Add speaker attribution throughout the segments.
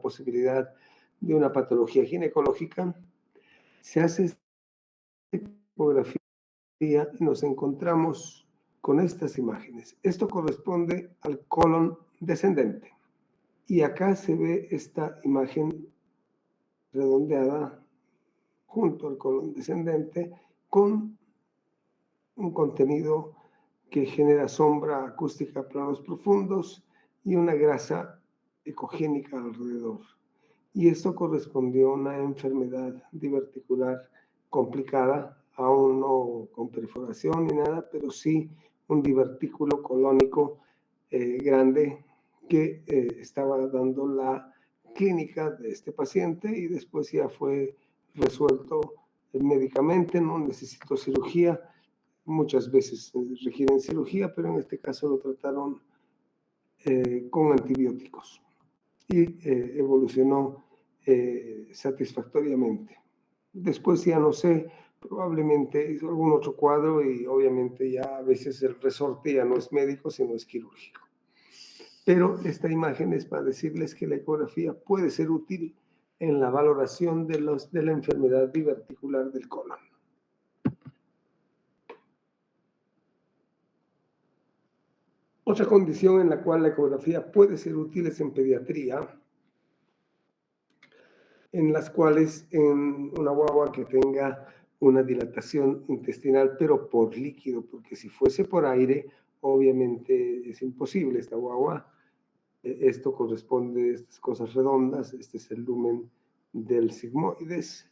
Speaker 1: posibilidad de una patología ginecológica, se hace esta ecografía y nos encontramos con estas imágenes. Esto corresponde al colon descendente. Y acá se ve esta imagen redondeada junto al colon descendente con un contenido que genera sombra acústica a planos profundos y una grasa ecogénica alrededor. Y esto correspondió a una enfermedad diverticular complicada, aún no con perforación ni nada, pero sí un divertículo colónico grande que estaba dando la clínica de este paciente y después ya fue resuelto médicamente, no necesitó cirugía. Muchas veces requieren cirugía, pero en este caso lo trataron con antibióticos y evolucionó satisfactoriamente. Después ya no sé, probablemente hizo algún otro cuadro y obviamente ya a veces el resorte ya no es médico, sino es quirúrgico. Pero esta imagen es para decirles que la ecografía puede ser útil en la valoración de la enfermedad diverticular del colon. Otra condición en la cual la ecografía puede ser útil es en pediatría, en las cuales en una guagua que tenga una dilatación intestinal, pero por líquido, porque si fuese por aire, obviamente es imposible esta guagua. Esto corresponde a estas cosas redondas, este es el lumen del sigmoides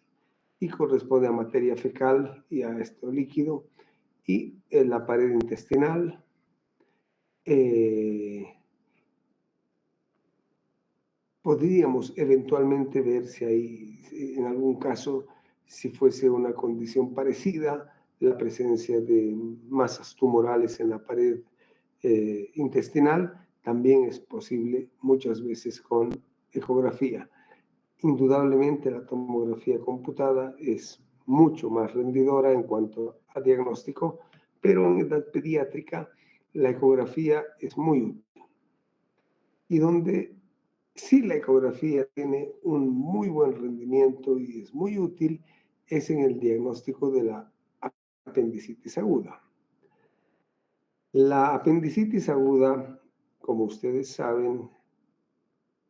Speaker 1: y corresponde a materia fecal y a esto líquido y la pared intestinal. Podríamos eventualmente ver si hay, en algún caso, si fuese una condición parecida, la presencia de masas tumorales en la pared intestinal, también es posible muchas veces con ecografía. Indudablemente la tomografía computada es mucho más rendidora en cuanto a diagnóstico, pero en edad pediátrica la ecografía es muy útil. Y donde sí la ecografía tiene un muy buen rendimiento y es muy útil es en el diagnóstico de la apendicitis aguda. La apendicitis aguda, como ustedes saben,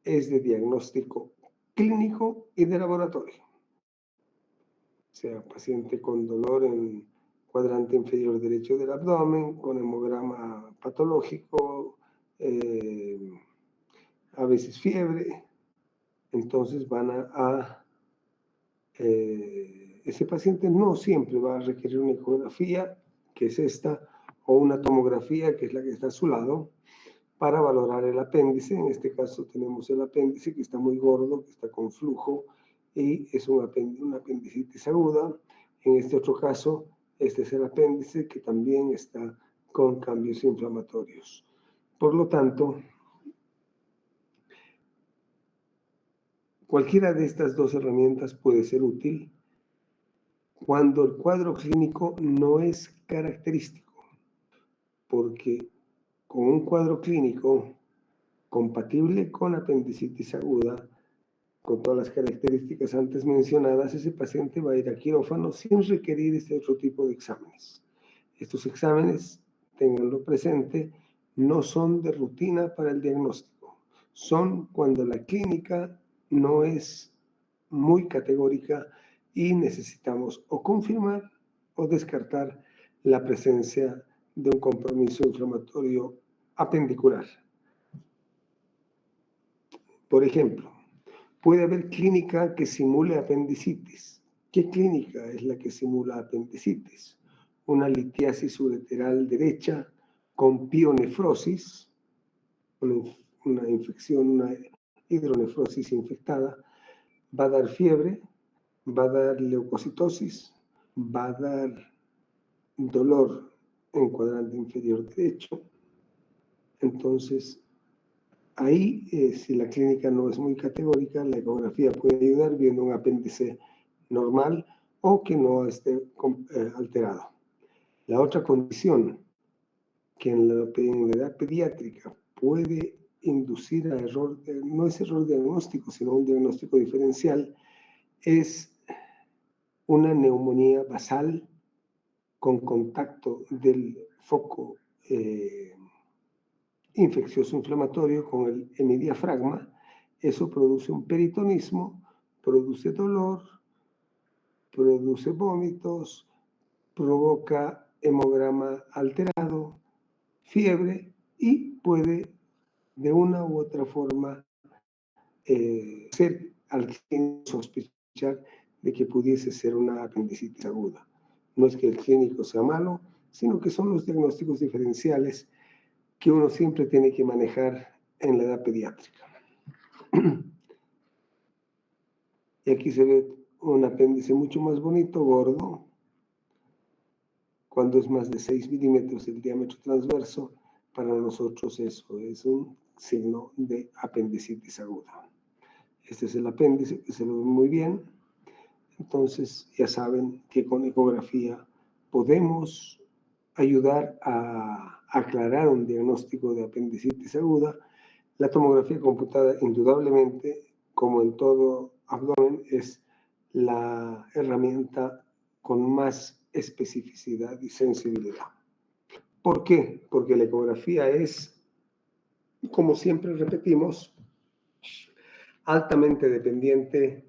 Speaker 1: es de diagnóstico clínico y de laboratorio. O sea, paciente con dolor en cuadrante inferior derecho del abdomen, con hemograma patológico, a veces fiebre. Entonces ese paciente no siempre va a requerir una ecografía, que es esta, o una tomografía, que es la que está a su lado, para valorar el apéndice. En este caso tenemos el apéndice que está muy gordo, que está con flujo, y es una apendicitis aguda. En este otro caso, este es el apéndice que también está con cambios inflamatorios. Por lo tanto, cualquiera de estas dos herramientas puede ser útil cuando el cuadro clínico no es característico, porque con un cuadro clínico compatible con apendicitis aguda, con todas las características antes mencionadas, ese paciente va a ir a quirófano sin requerir este otro tipo de exámenes. Estos exámenes, ténganlo presente, no son de rutina para el diagnóstico, son cuando la clínica no es muy categórica y necesitamos o confirmar o descartar la presencia de un compromiso inflamatorio apendicular. Por ejemplo, puede haber clínica que simule apendicitis. ¿Qué clínica es la que simula apendicitis? Una litiasis ureteral derecha con pionefrosis, una infección, una hidronefrosis infectada, va a dar fiebre, va a dar leucocitosis, va a dar dolor en cuadrante inferior derecho. Entonces, ahí, si la clínica no es muy categórica, la ecografía puede ayudar viendo un apéndice normal o que no esté alterado. La otra condición que en la edad pediátrica puede inducir a error, no es error diagnóstico, sino un diagnóstico diferencial, es una neumonía basal con contacto del foco infeccioso inflamatorio con el hemidiafragma. Eso produce un peritonismo, produce dolor, produce vómitos, provoca hemograma alterado, fiebre y puede de una u otra forma ser al clínico sospechar de que pudiese ser una apendicitis aguda. No es que el clínico sea malo, sino que son los diagnósticos diferenciales que uno siempre tiene que manejar en la edad pediátrica. Y aquí se ve un apéndice mucho más bonito, gordo, cuando es más de 6 milímetros el diámetro transverso. Para nosotros eso es un signo de apendicitis aguda. Este es el apéndice, que se lo ve muy bien. Entonces ya saben que con ecografía podemos ayudar a aclarar un diagnóstico de apendicitis aguda. La tomografía computada, indudablemente, como en todo abdomen, es la herramienta con más especificidad y sensibilidad. ¿Por qué? Porque la ecografía es, como siempre repetimos, altamente dependiente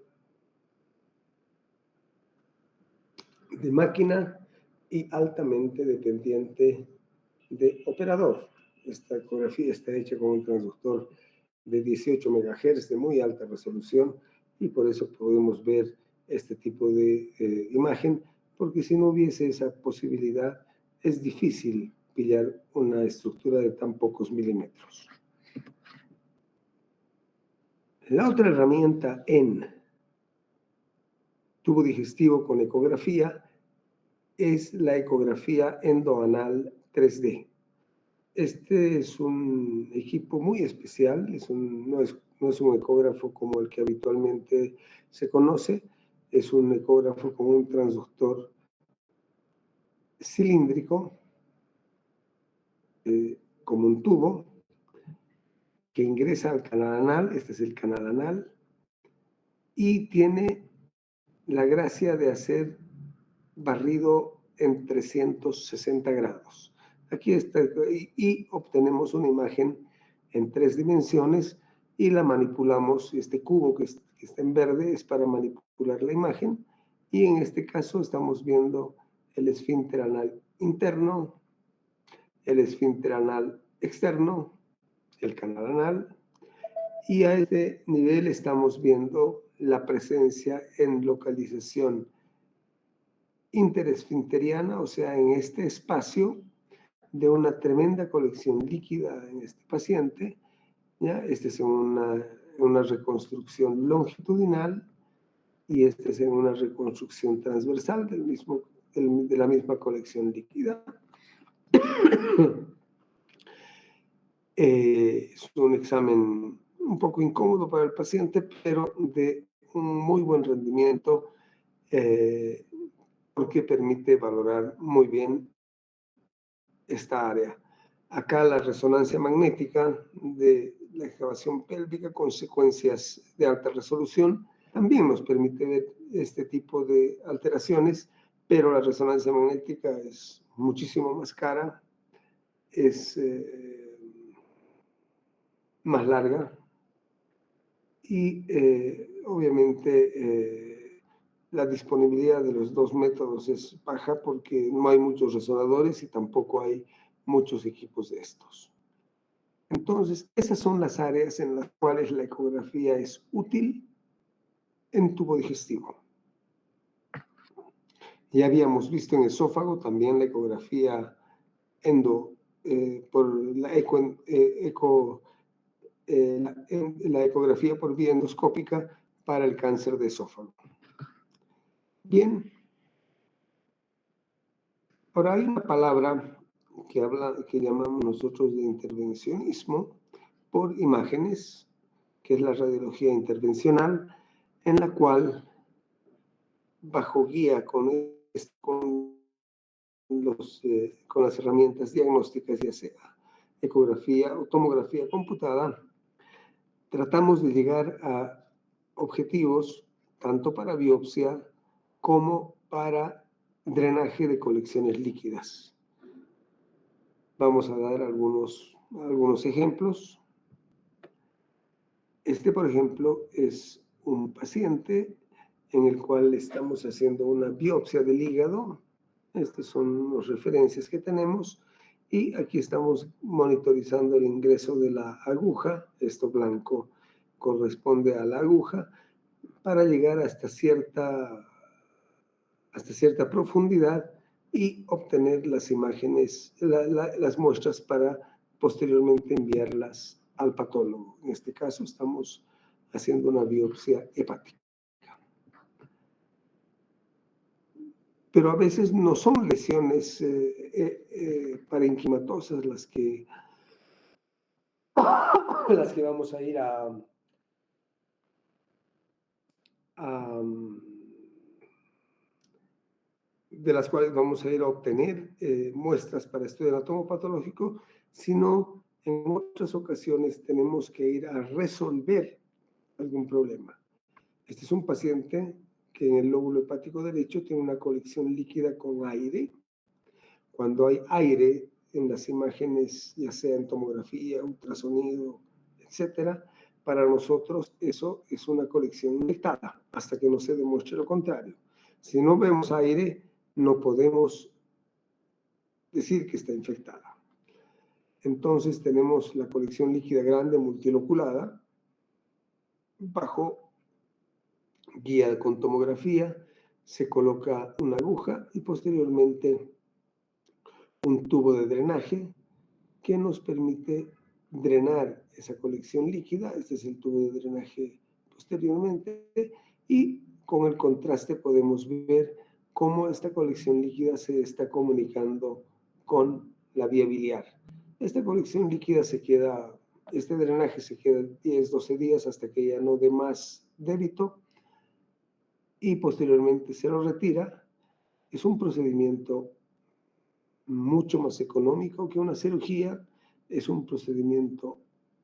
Speaker 1: de máquina y altamente dependiente de operador. Esta ecografía está hecha con un transductor de 18 MHz de muy alta resolución y por eso podemos ver este tipo de imagen, porque si no hubiese esa posibilidad es difícil pillar una estructura de tan pocos milímetros. La otra herramienta en tubo digestivo con ecografía es la ecografía endoanal 3D. Este es un equipo muy especial, no es un ecógrafo como el que habitualmente se conoce, es un ecógrafo con un transductor cilíndrico, como un tubo, que ingresa al canal anal. Este es el canal anal, y tiene la gracia de hacer barrido en 360 grados. Aquí está, y obtenemos una imagen en 3 dimensiones y la manipulamos. Este cubo que está en verde es para manipular la imagen, y en este caso estamos viendo el esfínter anal interno, el esfínter anal externo, el canal anal, y a este nivel estamos viendo la presencia en localización interesfinteriana, o sea, en este espacio, de una tremenda colección líquida en este paciente. ¿Ya? Este es en una reconstrucción longitudinal y este es en una reconstrucción transversal de la misma colección líquida. Es un examen un poco incómodo para el paciente, pero de un muy buen rendimiento, porque permite valorar muy bien esta área. Acá la resonancia magnética de la excavación pélvica con secuencias de alta resolución también nos permite ver este tipo de alteraciones, pero la resonancia magnética es muchísimo más cara, es más larga y obviamente la disponibilidad de los dos métodos es baja porque no hay muchos resonadores y tampoco hay muchos equipos de estos. Entonces, esas son las áreas en las cuales la ecografía es útil en tubo digestivo. Ya habíamos visto en esófago también la ecografía por la la ecografía por vía endoscópica para el cáncer de esófago. Bien, ahora hay una palabra que llamamos nosotros de intervencionismo por imágenes, que es la radiología intervencional, en la cual, bajo guía con las herramientas diagnósticas, ya sea ecografía o tomografía computada, tratamos de llegar a objetivos tanto para biopsia como para drenaje de colecciones líquidas. Vamos a dar algunos ejemplos. Este, por ejemplo, es un paciente en el cual estamos haciendo una biopsia del hígado. Estas son las referencias que tenemos. Y aquí estamos monitorizando el ingreso de la aguja. Esto blanco corresponde a la aguja para llegar hasta cierta profundidad y obtener las imágenes, las muestras para posteriormente enviarlas al patólogo. En este caso estamos haciendo una biopsia hepática. Pero a veces no son lesiones parenquimatosas las que vamos a ir de las cuales vamos a ir a obtener muestras para estudio anatomopatológico, sino en otras ocasiones tenemos que ir a resolver algún problema. Este es un paciente que en el lóbulo hepático derecho tiene una colección líquida con aire. Cuando hay aire en las imágenes, ya sea en tomografía, ultrasonido, etcétera, para nosotros eso es una colección infectada, hasta que no se demuestre lo contrario. Si no vemos aire, no podemos decir que está infectada. Entonces tenemos la colección líquida grande multiloculada bajo guía con tomografía, se coloca una aguja y posteriormente un tubo de drenaje que nos permite drenar esa colección líquida. Este es el tubo de drenaje posteriormente y con el contraste podemos ver cómo esta colección líquida se está comunicando con la vía biliar. Esta colección líquida este drenaje se queda 10, 12 días hasta que ya no dé más débito y posteriormente se lo retira. Es un procedimiento mucho más económico que una cirugía, es un procedimiento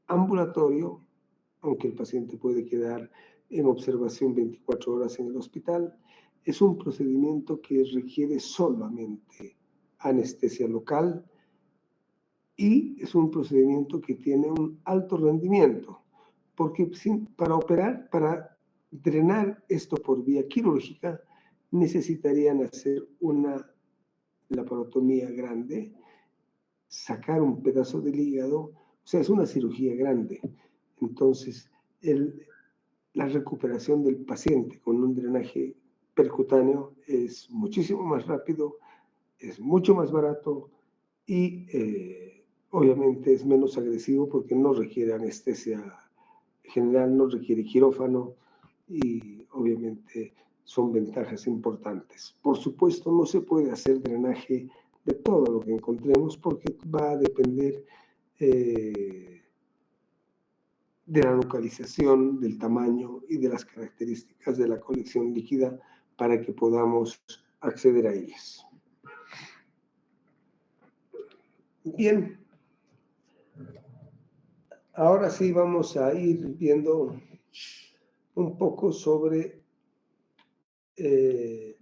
Speaker 1: ambulatorio, aunque el paciente puede quedar en observación 24 horas en el hospital. Es un procedimiento que requiere solamente anestesia local y es un procedimiento que tiene un alto rendimiento, porque para drenar esto por vía quirúrgica, necesitarían hacer una laparotomía grande, sacar un pedazo del hígado, o sea, es una cirugía grande. Entonces, la recuperación del paciente con un drenaje percutáneo es muchísimo más rápido, es mucho más barato y obviamente es menos agresivo porque no requiere anestesia general, no requiere quirófano y obviamente son ventajas importantes. Por supuesto, no se puede hacer drenaje de todo lo que encontremos porque va a depender de la localización, del tamaño y de las características de la colección líquida para que podamos acceder a ellas. Bien, ahora sí vamos a ir viendo un poco sobre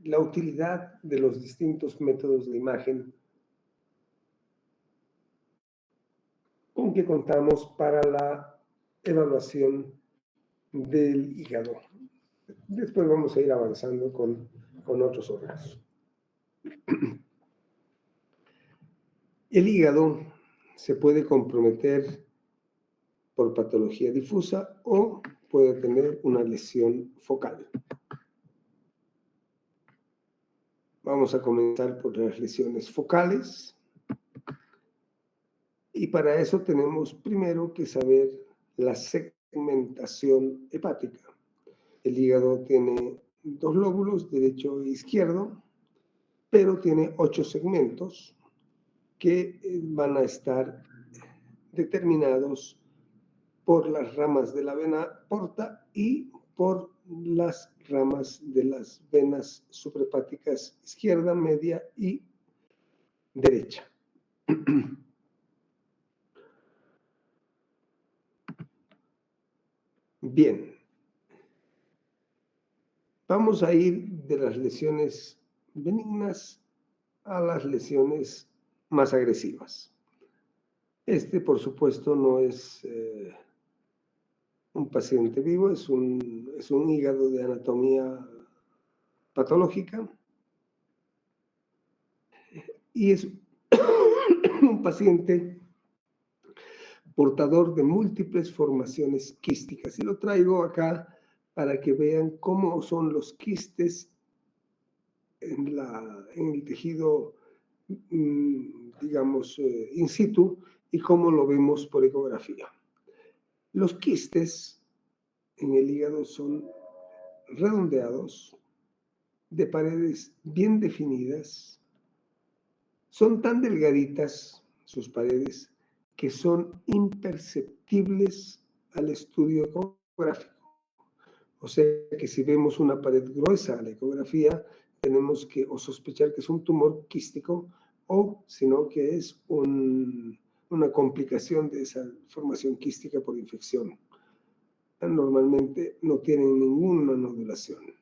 Speaker 1: la utilidad de los distintos métodos de imagen con que contamos para la evaluación del hígado. Después vamos a ir avanzando con otros órganos. El hígado se puede comprometer por patología difusa o puede tener una lesión focal. Vamos a comenzar por las lesiones focales. Y para eso tenemos primero que saber la segmentación hepática. El hígado tiene 2 lóbulos, derecho e izquierdo, pero tiene 8 segmentos que van a estar determinados por las ramas de la vena porta y por las ramas de las venas suprahepáticas izquierda, media y derecha. Bien, vamos a ir de las lesiones benignas a las lesiones más agresivas. Por supuesto, no es un paciente vivo, es un hígado de anatomía patológica y es un paciente portador de múltiples formaciones quísticas. Y lo traigo acá para que vean cómo son los quistes en el tejido, digamos, in situ, y cómo lo vemos por ecografía. Los quistes en el hígado son redondeados, de paredes bien definidas, son tan delgaditas sus paredes que son imperceptibles al estudio ecográfico. O sea que si vemos una pared gruesa a la ecografía, tenemos que o sospechar que es un tumor quístico o, sino que es una complicación de esa formación quística por infección. Normalmente no tienen ninguna nodulación.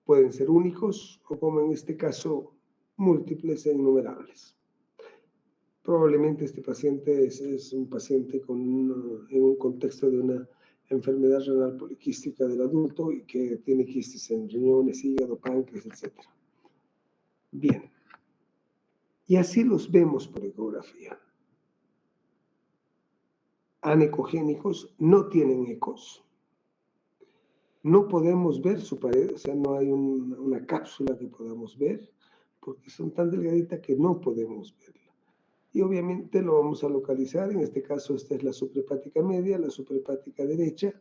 Speaker 1: Pueden ser únicos o, como en este caso, múltiples e innumerables. Probablemente este paciente es un paciente en un contexto de una enfermedad renal poliquística del adulto y que tiene quistes en riñones, hígado, páncreas, etc. Bien, y así los vemos por ecografía. Anecogénicos, no tienen ecos. No podemos ver su pared, o sea, no hay una cápsula que podamos ver, porque son tan delgaditas que no podemos verla. Y obviamente lo vamos a localizar, en este caso esta es la suprahepática media, la suprahepática derecha,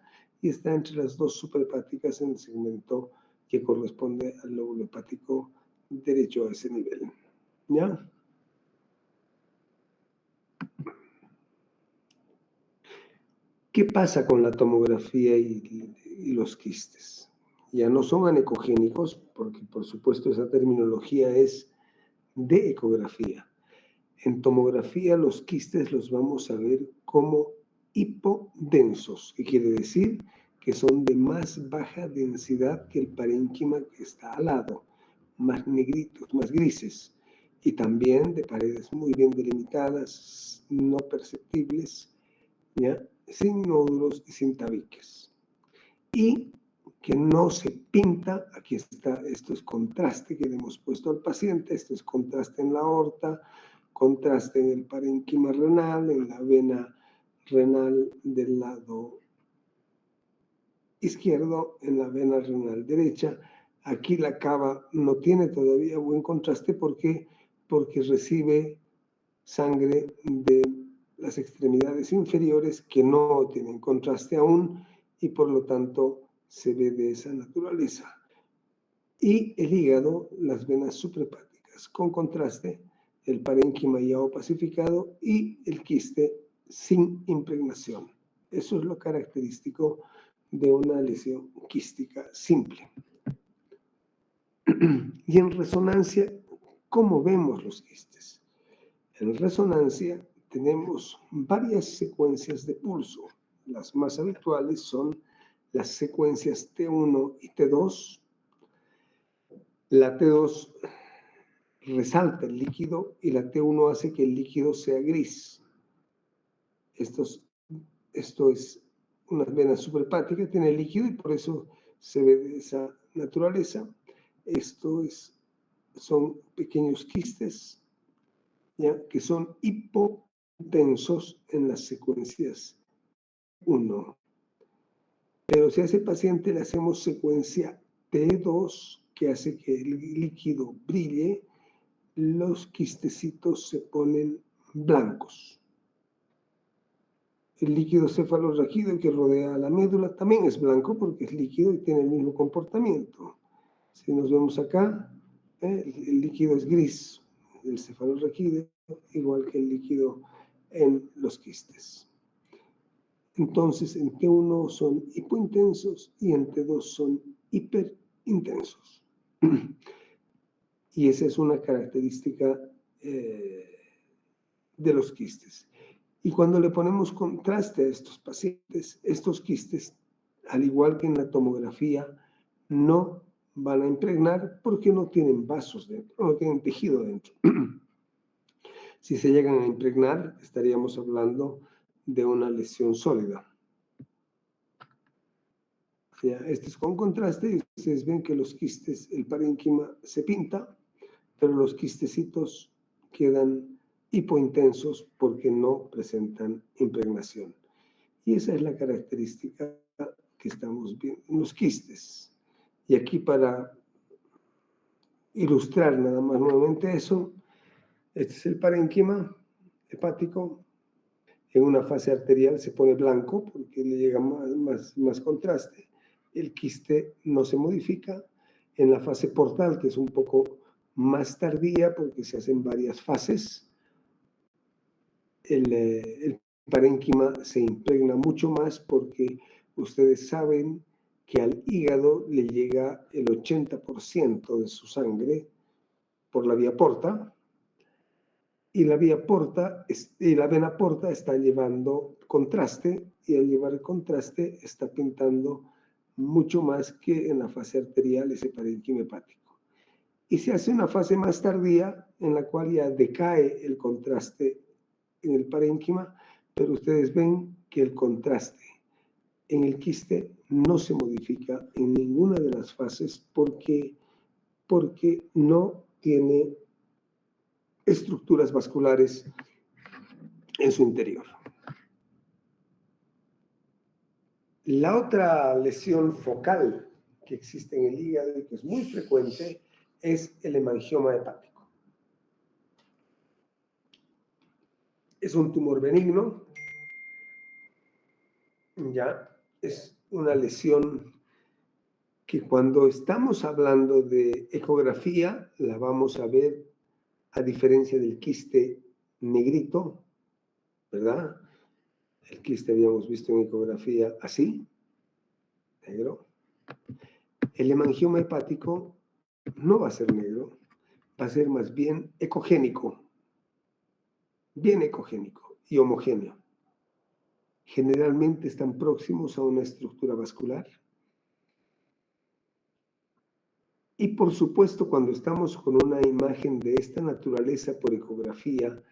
Speaker 1: y está entre las dos suprahepáticas en el segmento que corresponde al lóbulo hepático derecho a ese nivel. ¿Ya? ¿Qué pasa con la tomografía y los quistes? Ya no son anecogénicos, porque por supuesto esa terminología es de ecografía. En tomografía los quistes los vamos a ver como hipodensos, que quiere decir que son de más baja densidad que el parénquima que está al lado, más negritos, más grises, y también de paredes muy bien delimitadas, no perceptibles, ¿ya? Sin nódulos y sin tabiques. Y que no se pinta, aquí está, esto es contraste que le hemos puesto al paciente, esto es contraste en la aorta, contraste en el parénquima renal, en la vena renal del lado izquierdo, en la vena renal derecha. Aquí la cava no tiene todavía buen contraste porque recibe sangre de las extremidades inferiores que no tienen contraste aún y por lo tanto se ve de esa naturaleza. Y el hígado, las venas suprahepáticas con contraste, el parénquima ya opacificado y el quiste sin impregnación. Eso es lo característico de una lesión quística simple. Y en resonancia, ¿cómo vemos los quistes? En resonancia tenemos varias secuencias de pulso. Las más habituales son las secuencias T1 y T2. La T2 resalta el líquido y la T1 hace que el líquido sea gris. Esto es una vena suprahepática, tiene líquido y por eso se ve de esa naturaleza. Son pequeños quistes, ¿ya? Que son hipotensos en las secuencias 1. Pero si a ese paciente le hacemos secuencia T2, que hace que el líquido brille, los quistecitos se ponen blancos. El líquido cefalorraquídeo que rodea a la médula también es blanco porque es líquido y tiene el mismo comportamiento. Si nos vemos acá, el líquido es gris, el cefalorraquídeo, igual que el líquido en los quistes. Entonces, en T1 son hipointensos y en T2 son hiperintensos. Y esa es una característica de los quistes. Y cuando le ponemos contraste a estos pacientes, estos quistes, al igual que en la tomografía, no van a impregnar porque no tienen vasos dentro, no tienen tejido dentro. Si se llegan a impregnar, estaríamos hablando de una lesión sólida. Ya, este es con contraste y ustedes ven que los quistes, el parénquima se pinta, pero los quistecitos quedan hipointensos porque no presentan impregnación. Y esa es la característica que estamos viendo en los quistes. Y aquí para ilustrar nada más nuevamente eso, este es el parénquima hepático. En una fase arterial se pone blanco porque le llega más contraste. El quiste no se modifica. En la fase portal, que es un poco más tardía porque se hacen varias fases, el parénquima se impregna mucho más porque ustedes saben que al hígado le llega el 80% de su sangre por la vía porta, y la vía porta y la vena porta está llevando contraste, y al llevar el contraste está pintando mucho más que en la fase arterial ese parénquima hepático. Y se hace una fase más tardía en la cual ya decae el contraste en el parénquima, pero ustedes ven que el contraste en el quiste no se modifica en ninguna de las fases porque no tiene estructuras vasculares en su interior. La otra lesión focal que existe en el hígado y que es muy frecuente es el hemangioma hepático. Es un tumor benigno, ya es una lesión que cuando estamos hablando de ecografía la vamos a ver, a diferencia del quiste negrito, ¿verdad? El quiste habíamos visto en ecografía así, negro. El hemangioma hepático no va a ser negro, va a ser más bien ecogénico, bien ecogénico y homogéneo. Generalmente están próximos a una estructura vascular. Y por supuesto, cuando estamos con una imagen de esta naturaleza por ecografía,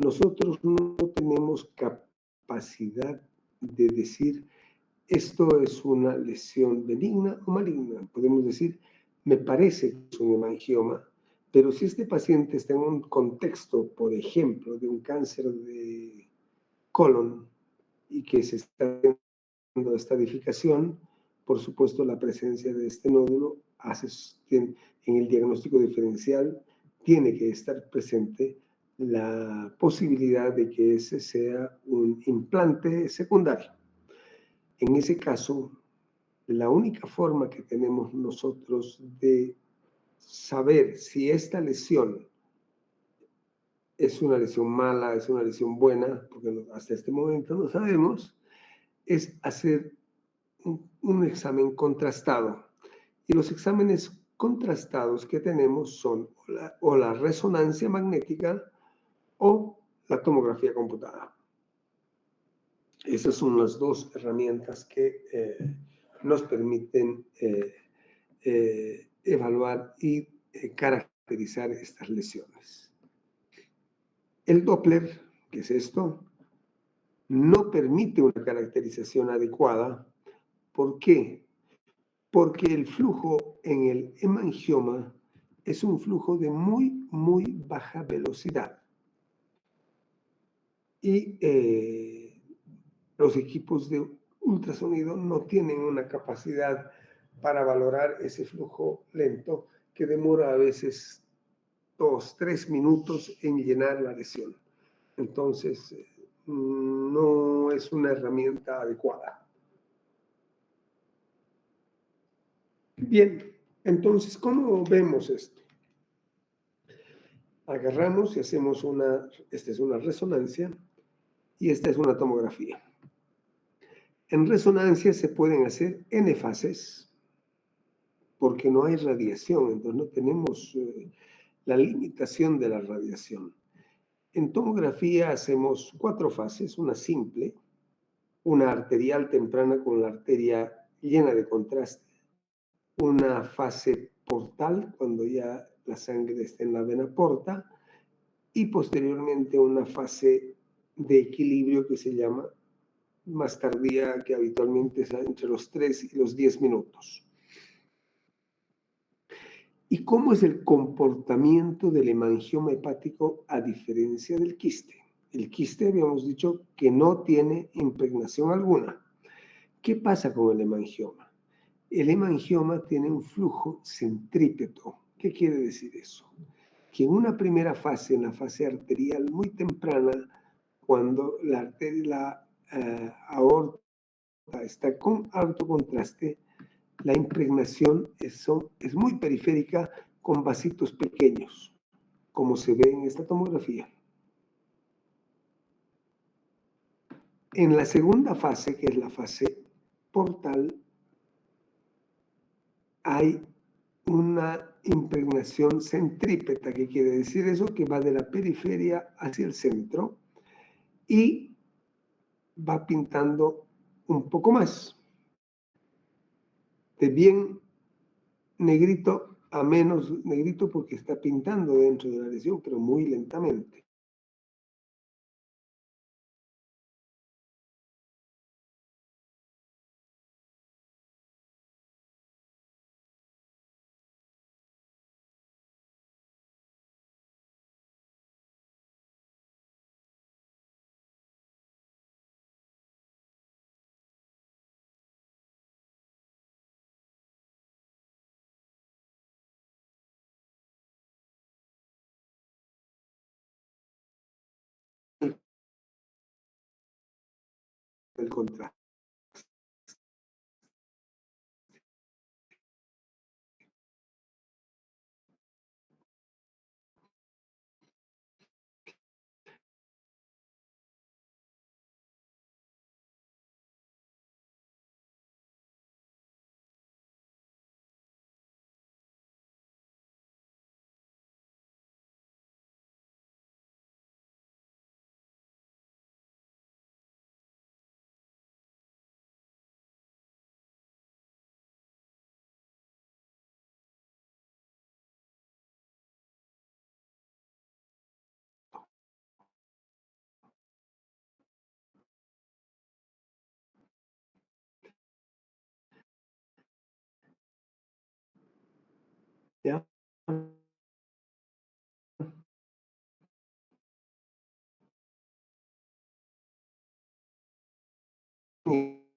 Speaker 1: nosotros no tenemos capacidad de decir esto es una lesión benigna o maligna. Podemos decir, me parece que es un hemangioma, pero si este paciente está en un contexto, por ejemplo, de un cáncer de colon y que se está haciendo estadificación, por supuesto la presencia de este nódulo en el diagnóstico diferencial tiene que estar presente la posibilidad de que ese sea un implante secundario. En ese caso, la única forma que tenemos nosotros de saber si esta lesión es una lesión mala, es una lesión buena, porque hasta este momento no sabemos, es hacer un examen contrastado. Y los exámenes contrastados que tenemos son o la resonancia magnética o la tomografía computada. Esas son las dos herramientas que nos permiten evaluar y caracterizar estas lesiones. El Doppler, que es esto, no permite una caracterización adecuada. ¿Por qué? Porque el flujo en el hemangioma es un flujo de muy baja velocidad. Y los equipos de ultrasonido no tienen una capacidad para valorar ese flujo lento que demora a veces 2-3 minutos en llenar la lesión. Entonces, no es una herramienta adecuada. Bien, entonces, ¿cómo vemos esto? Agarramos y hacemos esta es una resonancia y esta es una tomografía. En resonancia se pueden hacer N fases porque no hay radiación, entonces no tenemos la limitación de la radiación. En tomografía hacemos 4 fases, una simple, una arterial temprana con la arteria llena de contraste, una fase portal, cuando ya la sangre está en la vena porta, y posteriormente una fase de equilibrio que se llama más tardía, que habitualmente es entre los 3 y los 10 minutos. ¿Y cómo es el comportamiento del hemangioma hepático a diferencia del quiste? El quiste habíamos dicho que no tiene impregnación alguna. ¿Qué pasa con el hemangioma? El hemangioma tiene un flujo centrípeto. ¿Qué quiere decir eso? Que en una primera fase, en la fase arterial muy temprana, cuando la aorta está con alto contraste, la impregnación es muy periférica con vasitos pequeños, como se ve en esta tomografía. En la segunda fase, que es la fase portal, hay una impregnación centrípeta, que quiere decir eso, que va de la periferia hacia el centro y va pintando un poco más, de bien negrito a menos negrito porque está pintando dentro de la lesión, pero muy lentamente. El contraste. ¿Ya? En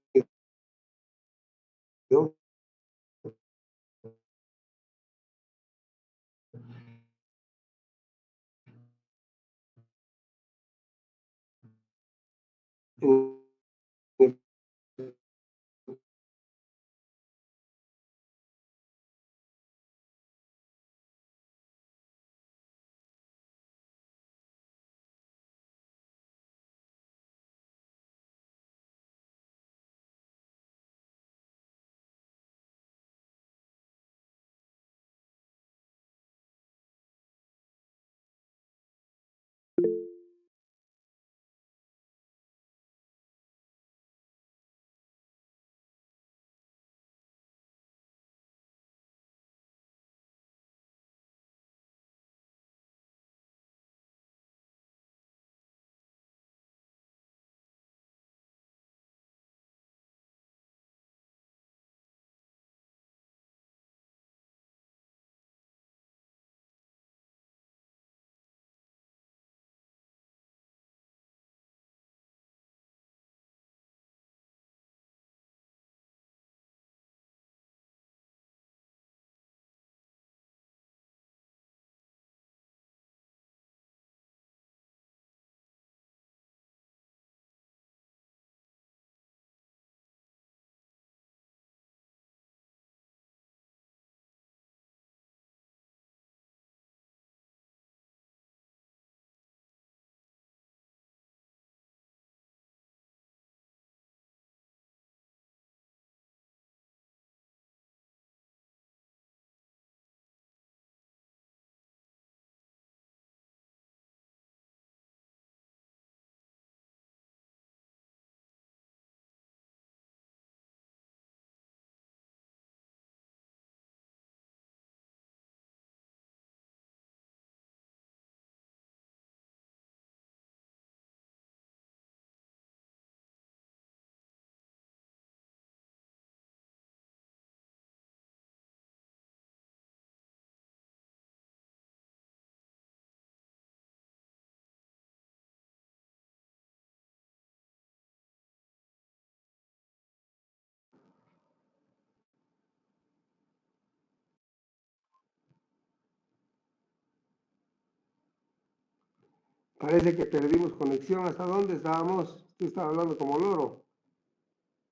Speaker 1: Parece que perdimos conexión. ¿Hasta dónde estábamos? Tú estabas hablando como loro.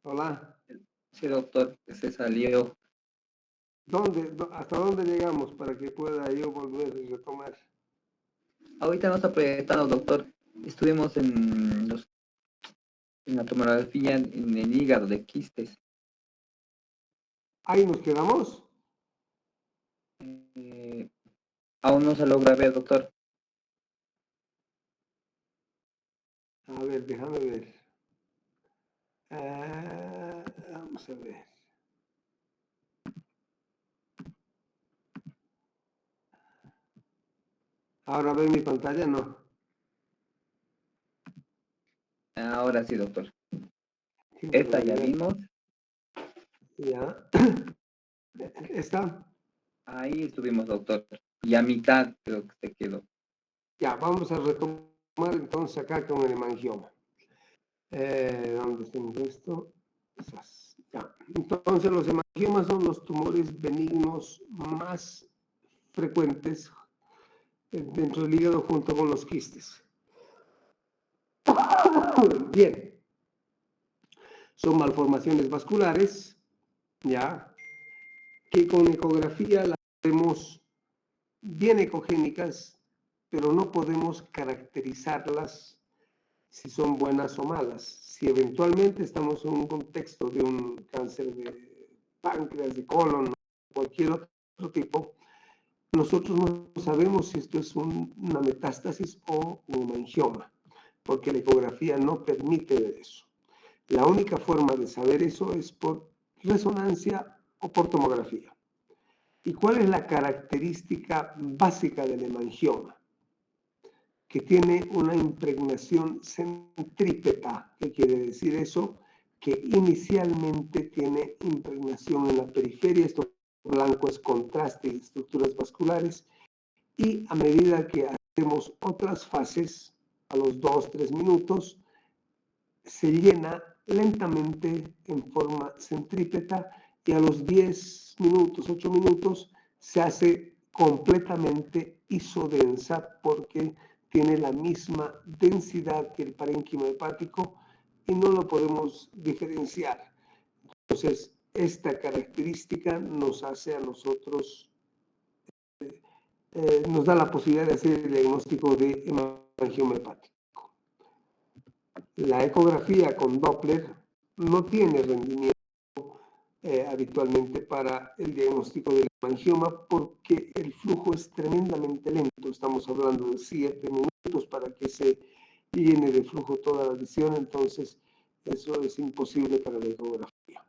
Speaker 1: Hola.
Speaker 2: Sí, doctor, se salió.
Speaker 1: ¿Hasta dónde llegamos para que pueda yo volver y retomar?
Speaker 2: Ahorita no está proyectado, doctor. Estuvimos en la tomografía en el hígado de quistes.
Speaker 1: Ahí nos quedamos.
Speaker 2: Eh, Aún no se logra ver, doctor.
Speaker 1: A ver, déjame ver. Vamos a ver. Ahora ve mi pantalla, no.
Speaker 2: Ahora sí, doctor.
Speaker 1: Qué
Speaker 2: Esta ya
Speaker 1: barbaridad.
Speaker 2: vimos.
Speaker 1: Ya. ¿Está?
Speaker 2: Ahí estuvimos, doctor. Y a mitad creo que se quedó.
Speaker 1: Ya, vamos a retomar entonces acá con el hemangioma. ¿Dónde tengo esto? Ya. Entonces, los hemangiomas son los tumores benignos más frecuentes dentro del hígado junto con los quistes. Bien. Son malformaciones vasculares, ya, que con ecografía las vemos bien ecogénicas, pero no podemos caracterizarlas si son buenas o malas. Si eventualmente estamos en un contexto de un cáncer de páncreas, de colon, cualquier otro tipo, nosotros no sabemos si esto es una metástasis o un hemangioma, porque la ecografía no permite ver eso. La única forma de saber eso es por resonancia o por tomografía. ¿Y cuál es la característica básica del hemangioma? Que tiene una impregnación centrípeta. ¿Qué quiere decir eso? Que inicialmente tiene impregnación en la periferia, esto blanco es contraste y estructuras vasculares, y a medida que hacemos otras fases, a los 2-3 minutos, se llena lentamente en forma centrípeta y a los 10 minutos, 8 minutos, se hace completamente isodensa porque tiene la misma densidad que el parénquima hepático y no lo podemos diferenciar. Entonces, esta característica nos hace a nosotros, nos da la posibilidad de hacer el diagnóstico de hemangioma hepático. La ecografía con Doppler no tiene rendimiento habitualmente para el diagnóstico del hemangioma porque el flujo es tremendamente lento. Estamos hablando de 7 minutos para que se llene de flujo toda la lesión, entonces eso es imposible para la ecografía.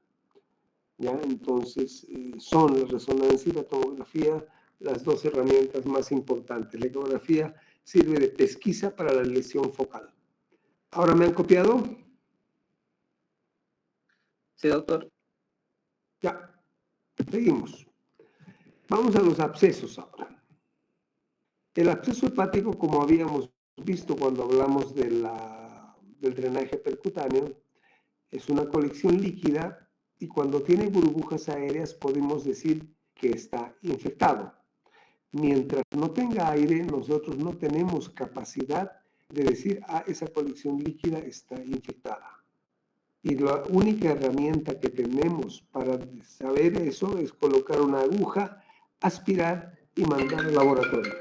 Speaker 1: ¿Ya? Entonces son la resonancia y la tomografía las dos herramientas más importantes. La ecografía sirve de pesquisa para la lesión focal. ¿Ahora me han copiado?
Speaker 2: Sí, doctor.
Speaker 1: Ya, seguimos. Vamos a los abscesos ahora. El absceso hepático, como habíamos visto cuando hablamos del drenaje percutáneo, es una colección líquida y cuando tiene burbujas aéreas podemos decir que está infectado. Mientras no tenga aire, nosotros no tenemos capacidad de decir, esa colección líquida está infectada. Y la única herramienta que tenemos para saber eso es colocar una aguja, aspirar y mandar al laboratorio.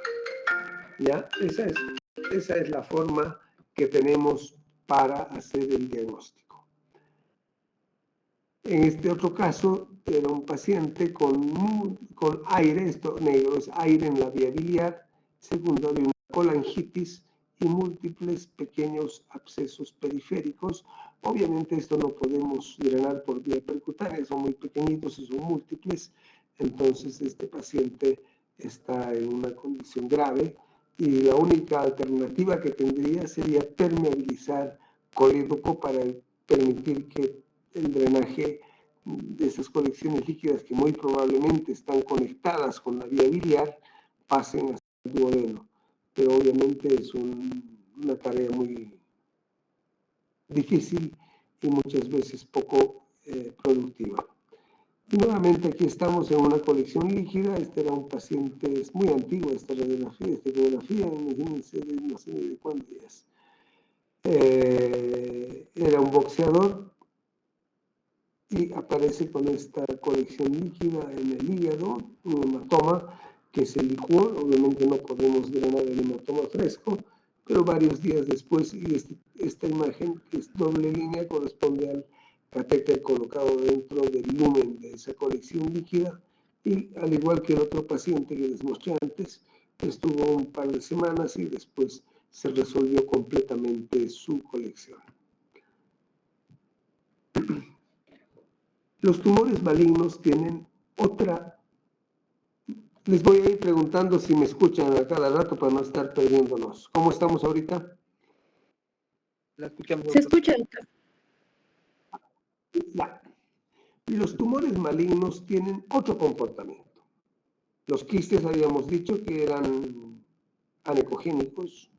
Speaker 1: ¿Ya? Esa es la forma que tenemos para hacer el diagnóstico. En este otro caso, era un paciente con aire, esto negro es aire en la vía biliar, segundo de una colangitis y múltiples pequeños abscesos periféricos. Obviamente esto no podemos drenar por vía percutánea, son muy pequeñitos y son múltiples, entonces este paciente está en una condición grave y la única alternativa que tendría sería permeabilizar colédoco para permitir que el drenaje de esas colecciones líquidas que muy probablemente están conectadas con la vía biliar pasen hasta el duodeno. Pero obviamente es una tarea muy difícil y muchas veces poco productiva. Y nuevamente aquí estamos en una colección líquida. Este era un paciente, es muy antiguo esta radiografía, esta ecografía, imagínense, no sé ni de cuándo es. Era un boxeador y aparece con esta colección líquida en el hígado, un hematoma que se licuó. Obviamente no podemos drenar el hematoma fresco, pero varios días después, y esta imagen, que es doble línea, corresponde al catéter colocado dentro del lumen de esa colección líquida, y al igual que el otro paciente que les mostré antes, estuvo un par de semanas y después se resolvió completamente su colección. Los tumores malignos tienen otra. Les voy a ir preguntando si me escuchan a cada rato para no estar perdiéndonos. ¿Cómo estamos ahorita?
Speaker 2: La escuchamos,
Speaker 3: Se
Speaker 2: doctor.
Speaker 3: escucha, doctor.
Speaker 1: Ya. Y los tumores malignos tienen otro comportamiento. Los quistes habíamos dicho que eran anecogénicos.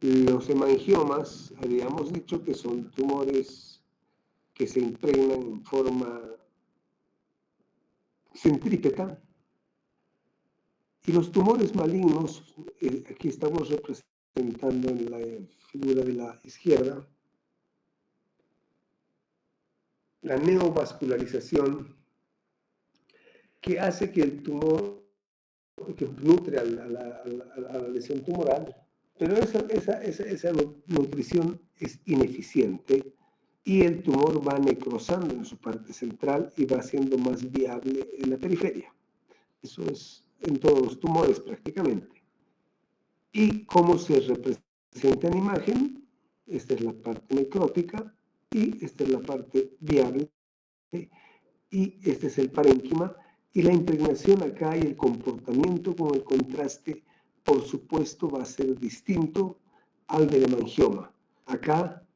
Speaker 1: Los hemangiomas habíamos dicho que son tumores que se impregnan en forma centrípeta. Y los tumores malignos, aquí estamos representando en la figura de la izquierda, la neovascularización que hace que el tumor, que nutre a la lesión tumoral, pero esa nutrición es ineficiente y el tumor va necrosando en su parte central y va siendo más viable en la periferia. Eso es en todos los tumores prácticamente. ¿Y cómo se representa en imagen? Esta es la parte necrótica y esta es la parte viable y este es el parénquima. Y la impregnación acá y el comportamiento con el contraste, por supuesto, va a ser distinto al del hemangioma. Acá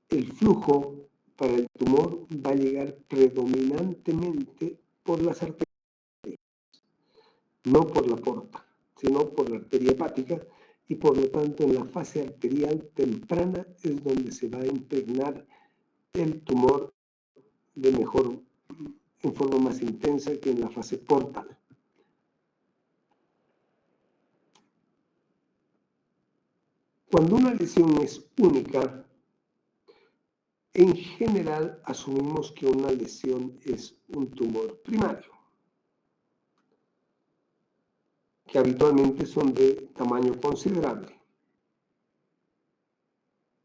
Speaker 1: el flujo para el tumor va a llegar predominantemente por las arterias, no por la porta, sino por la arteria hepática, y por lo tanto en la fase arterial temprana es donde se va a impregnar el tumor en forma más intensa que en la fase portal. Cuando una lesión es única, en general asumimos que una lesión es un tumor primario, que habitualmente son de tamaño considerable.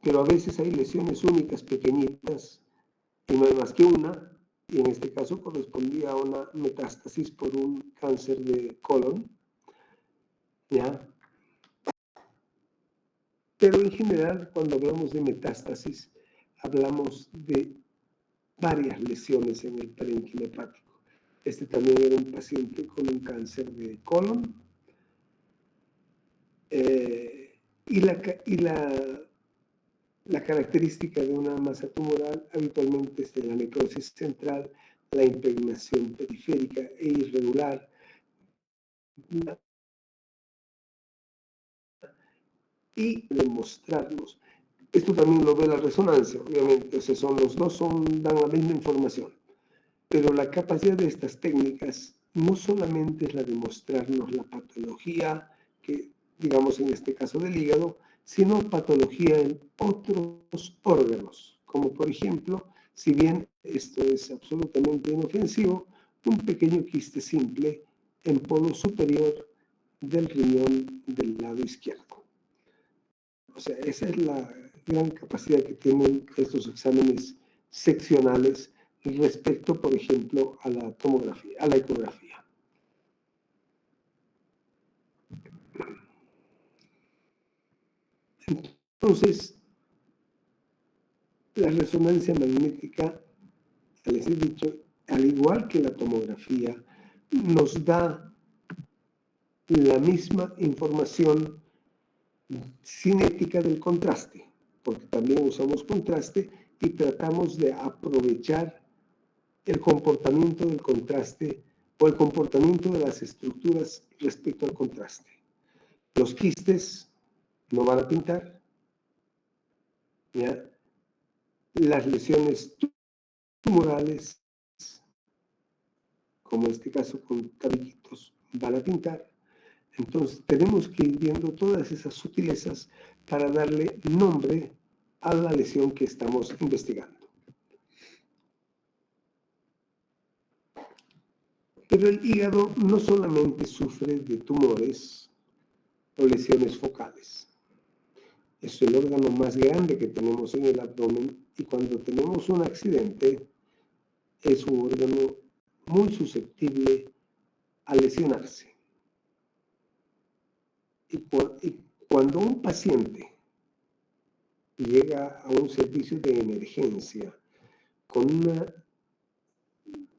Speaker 1: Pero a veces hay lesiones únicas pequeñitas y no hay más que una, y en este caso correspondía a una metástasis por un cáncer de colon, ¿ya? Pero en general, cuando hablamos de metástasis, hablamos de varias lesiones en el parénquima hepático. Este también era un paciente con un cáncer de colon, y la característica de una masa tumoral habitualmente es la necrosis central, la impregnación periférica e irregular, y demostrarnos. Esto también lo ve la resonancia, obviamente, o sea, los dos dan la misma información, pero la capacidad de estas técnicas no solamente es la de mostrarnos la patología, que digamos en este caso del hígado, sino patología en otros órganos, como por ejemplo, si bien esto es absolutamente inofensivo, un pequeño quiste simple en polo superior del riñón del lado izquierdo. O sea, esa es la gran capacidad que tienen estos exámenes seccionales respecto, por ejemplo, a la tomografía, a la ecografía. Entonces, la resonancia magnética, les he dicho, al igual que la tomografía, nos da la misma información cinética del contraste, porque también usamos contraste y tratamos de aprovechar el comportamiento del contraste o el comportamiento de las estructuras respecto al contraste. Los quistes no van a pintar, ¿ya? Las lesiones tumorales como en este caso con tabillitos, van a pintar. Entonces tenemos que ir viendo todas esas sutilezas para darle nombre a la lesión que estamos investigando. Pero el hígado no solamente sufre de tumores o lesiones focales. Es el órgano más grande que tenemos en el abdomen y cuando tenemos un accidente es un órgano muy susceptible a lesionarse. Y cuando un paciente llega a un servicio de emergencia con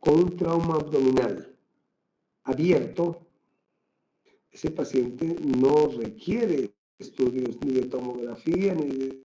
Speaker 1: un trauma abdominal abierto, ese paciente no requiere estudios ni de tomografía ni de